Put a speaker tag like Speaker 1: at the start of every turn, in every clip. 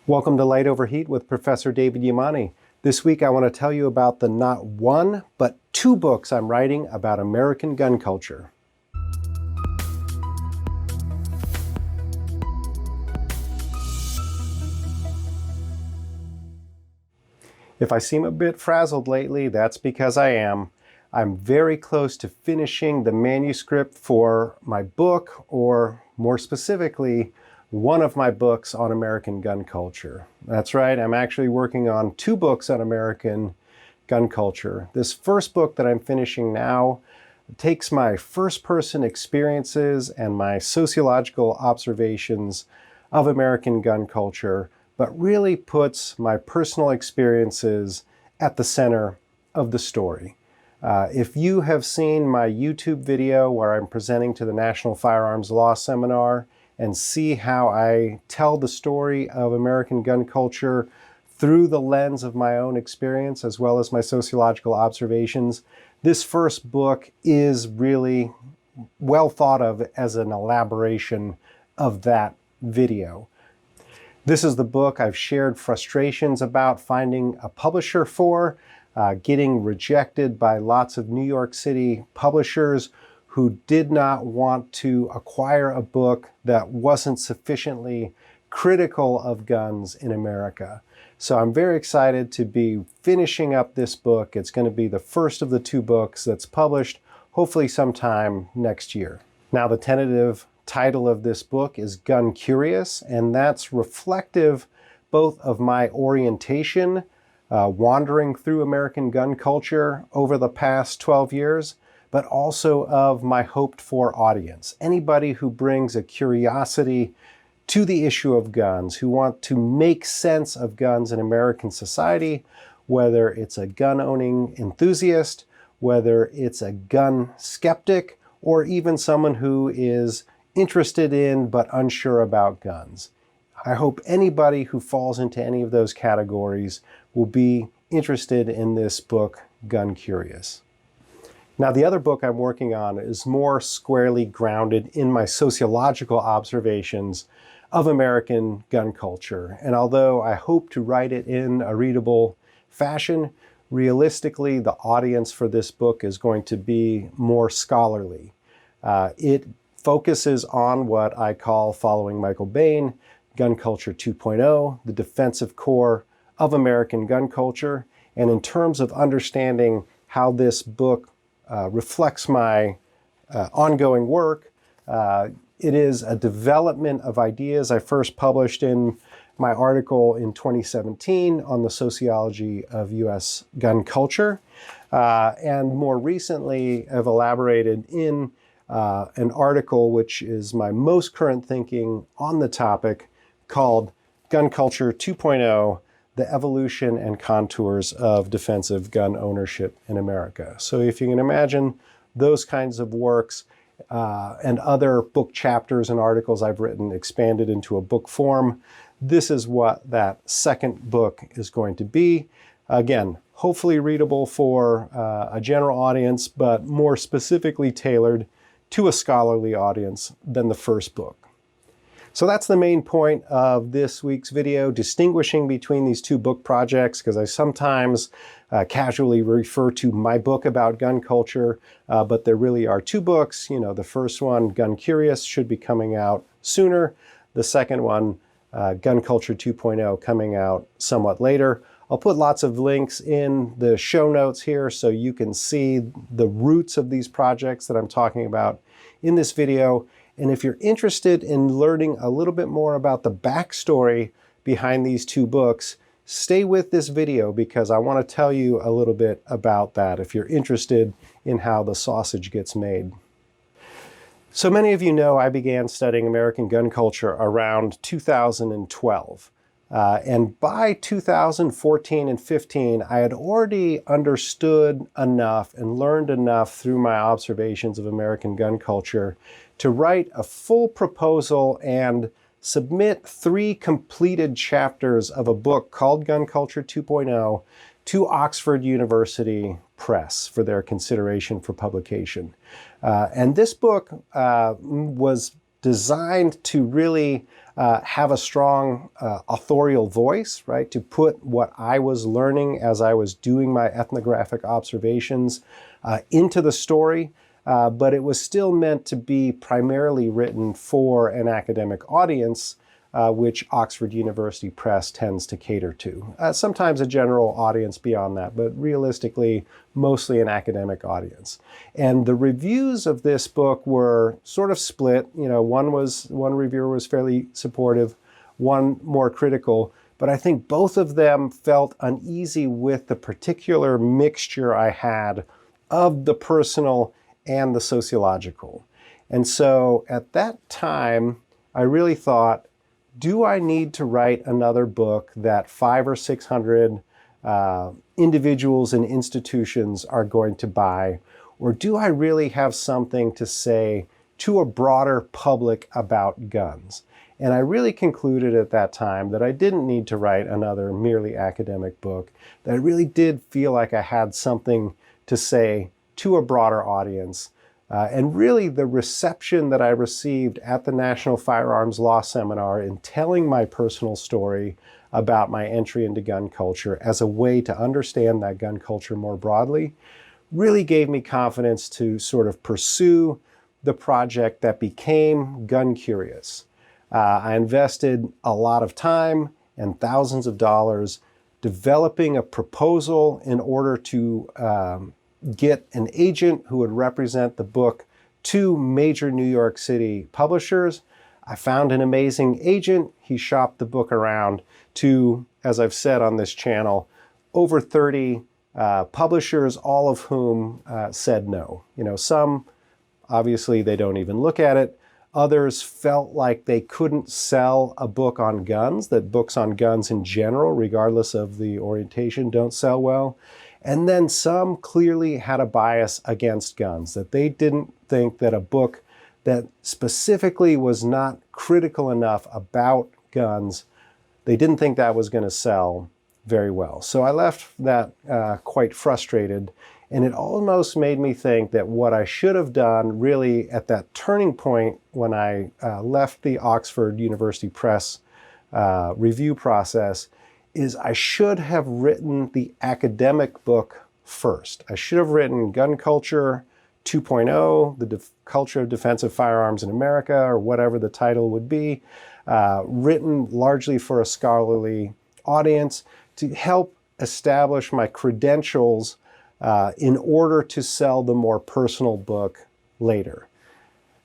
Speaker 1: Welcome to Light Overheat with Professor David Yamani. This week I want to tell you about the not one, but two books I'm writing about American gun culture. If I seem a bit frazzled lately, that's because I am. I'm very close to finishing the manuscript for my book, or more specifically, one of my books on American gun culture. That's right, I'm actually working on two books on American gun culture. This first book that I'm finishing now takes my first-person experiences and my sociological observations of American gun culture, but really puts my personal experiences at the center of the story. If you have seen my YouTube video where I'm presenting to the National Firearms Law Seminar and see how I tell the story of American gun culture through the lens of my own experience as well as my sociological observations, this first book is really well thought of as an elaboration of that video. This is the book I've shared frustrations about finding a publisher for, getting rejected by lots of New York City publishers who did not want to acquire a book that wasn't sufficiently critical of guns in America. So I'm very excited to be finishing up this book. It's going to be the first of the two books that's published, hopefully sometime next year. Now, the tentative title of this book is Gun Curious, and that's reflective both of my orientation, wandering through American gun culture over the past 12 years, but also of my hoped-for audience. Anybody who brings a curiosity to the issue of guns, who want to make sense of guns in American society, whether it's a gun-owning enthusiast, whether it's a gun skeptic, or even someone who is interested in but unsure about guns. I hope anybody who falls into any of those categories will be interested in this book, Gun Curious. Now, the other book I'm working on is more squarely grounded in my sociological observations of American gun culture. And although I hope to write it in a readable fashion, realistically, the audience for this book is going to be more scholarly. It focuses on what I call, following Michael Bain, Gun Culture 2.0, the defensive core of American gun culture. And in terms of understanding how this book reflects my ongoing work, it is a development of ideas I first published in my article in 2017 on the sociology of U.S. gun culture, and more recently have elaborated in an article which is my most current thinking on the topic, called Gun Culture 2.0, The Evolution and Contours of Defensive Gun Ownership in America. So if you can imagine those kinds of works and other book chapters and articles I've written expanded into a book form, this is what that second book is going to be. Again, hopefully readable for a general audience, but more specifically tailored to a scholarly audience than the first book. So that's the main point of this week's video, distinguishing between these two book projects, because I sometimes casually refer to my book about gun culture, but there really are two books. You know, the first one, Gun Curious, should be coming out sooner. The second one, Gun Culture 2.0, coming out somewhat later. I'll put lots of links in the show notes here so you can see the roots of these projects that I'm talking about in this video. And if you're interested in learning a little bit more about the backstory behind these two books, stay with this video because I want to tell you a little bit about that if you're interested in how the sausage gets made. So many of you know I began studying American gun culture around 2012. And by 2014 and 15, I had already understood enough and learned enough through my observations of American gun culture to write a full proposal and submit 3 completed chapters of a book called Gun Culture 2.0 to Oxford University Press for their consideration for publication. And this book was designed to really have a strong authorial voice, right? To put what I was learning as I was doing my ethnographic observations into the story, but it was still meant to be primarily written for an academic audience, which Oxford University Press tends to cater to. Sometimes a general audience beyond that, but realistically, mostly an academic audience. And the reviews of this book were sort of split. You know, one reviewer was fairly supportive, one more critical, but I think both of them felt uneasy with the particular mixture I had of the personal and the sociological. And so at that time, I really thought, do I need to write another book that 500 or 600 individuals and institutions are going to buy? Or do I really have something to say to a broader public about guns? And I really concluded at that time that I didn't need to write another merely academic book, that I really did feel like I had something to say to a broader audience. And really the reception that I received at the National Firearms Law Seminar in telling my personal story about my entry into gun culture as a way to understand that gun culture more broadly really gave me confidence to sort of pursue the project that became Gun Curious. I invested a lot of time and thousands of dollars developing a proposal in order to get an agent who would represent the book to major New York City publishers. I found an amazing agent. He shopped the book around to, as I've said on this channel, over 30 publishers, all of whom said no. You know, some, obviously, they don't even look at it. Others felt like they couldn't sell a book on guns, that books on guns in general, regardless of the orientation, don't sell well. And then some clearly had a bias against guns, that they didn't think that a book that specifically was not critical enough about guns, they didn't think that was going to sell very well. So I left that quite frustrated, and it almost made me think that what I should have done really at that turning point when I left the Oxford University Press review process is I should have written the academic book first. I should have written Gun Culture 2.0, the Culture of Defensive Firearms in America, or whatever the title would be, written largely for a scholarly audience to help establish my credentials in order to sell the more personal book later.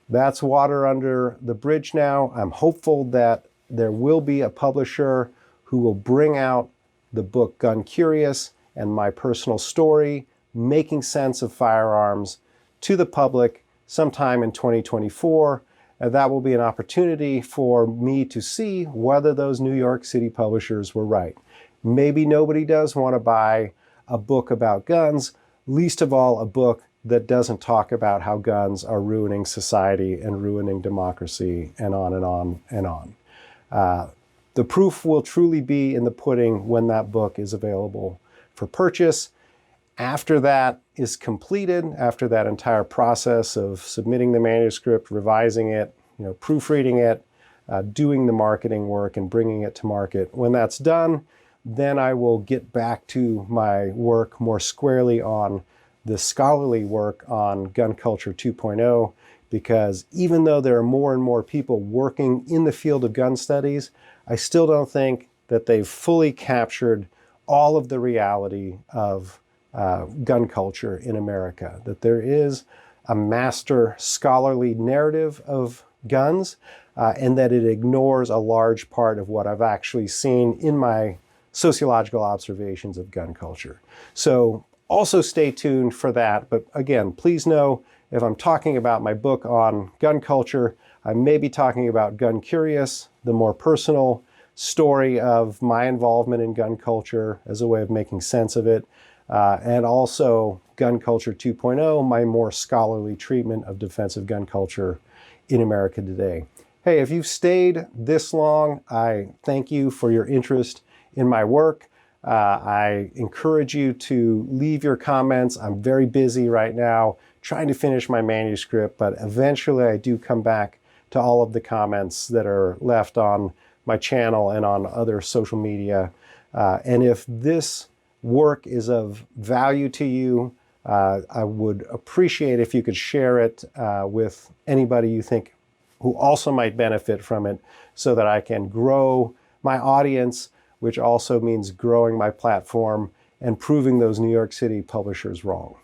Speaker 1: That's water under the bridge now. I'm hopeful that there will be a publisher who will bring out the book Gun Curious and my personal story, making sense of firearms, to the public sometime in 2024. That will be an opportunity for me to see whether those New York City publishers were right. Maybe nobody does want to buy a book about guns, least of all a book that doesn't talk about how guns are ruining society and ruining democracy, and on and on and on. The proof will truly be in the pudding when that book is available for purchase. After that is completed, after that entire process of submitting the manuscript, revising it, proofreading it, doing the marketing work and bringing it to market, when that's done, then I will get back to my work more squarely on the scholarly work on Gun Culture 2.0, because even though there are more and more people working in the field of gun studies, I still don't think that they've fully captured all of the reality of gun culture in America, that there is a master scholarly narrative of guns, and that it ignores a large part of what I've actually seen in my sociological observations of gun culture. So also stay tuned for that. But again, please know if I'm talking about my book on gun culture, I may be talking about Gun Curious, the more personal story of my involvement in gun culture as a way of making sense of it, and also Gun Culture 2.0, my more scholarly treatment of defensive gun culture in America today. Hey, if you've stayed this long, I thank you for your interest in my work. I encourage you to leave your comments. I'm very busy right now trying to finish my manuscript, but eventually I do come back to all of the comments that are left on my channel and on other social media. And if this work is of value to you, I would appreciate if you could share it with anybody you think who also might benefit from it, so that I can grow my audience, which also means growing my platform and proving those New York City publishers wrong.